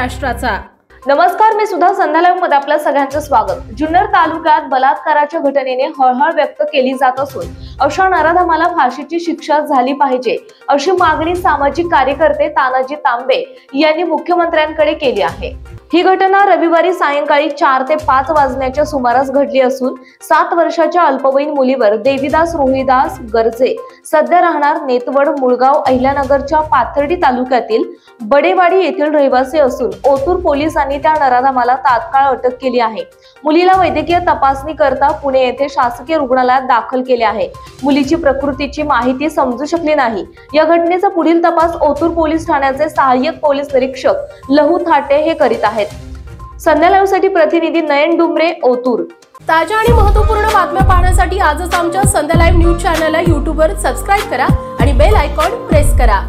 महाराष्ट्राचा। नमस्कार, मी सुद्धा संध्या लाईव्ह मध्ये आपल्या सगळ्यांचं स्वागत। जुन्नर तालुक्यात बलात्काराच्या घटनेने हळहळ व्यक्त केली जात असून अशा नराधमाला फाशीची शिक्षा झाली पाहिजे अशी मागणी सामाजिक कार्यकर्ते तानाजी तांबे यांनी मुख्यमंत्र्यांकडे केली आहे। ही घटना रविवारी सायंकाळी 4 ते 5 वाजण्याच्या सुमारास घडली असून 7 वर्षाच्या अल्पवयीन मुलीवर देवीदास रोहिदास गर्जे सध्या राहणार नेतवड मुळगाव अहिल्यानगरच्या पाथर्डी तालुक्यातील बडेवाडी येथील रहिवासी असून ओतूर पोलिसांनी त्या नराधमाला तात्काळ अटक केली आहे। मुलीला वैद्यकीय तपासणी करता पुणे येथे शासकीय रुग्णालयात दाखल केले आहे। मुलीची प्रकृतीची माहिती समजू शकली नाही। या घटनेचा पुढील तपास ओतूर पोलीस ठाण्याचे सहाय्यक पोलीस निरीक्षक लहू थाटे हे करीत आहेत। संध्या लाईव्ह साठी प्रतिनिधी नयन डुमरे, ओतूर। ताज्या आणि महत्त्वपूर्ण बातम्या पाहण्यासाठी आजच आमच्या संध्या लाईव्ह न्यूज चॅनलला YouTube वर सबस्क्राइब करा आणि बेल आयकॉन प्रेस करा।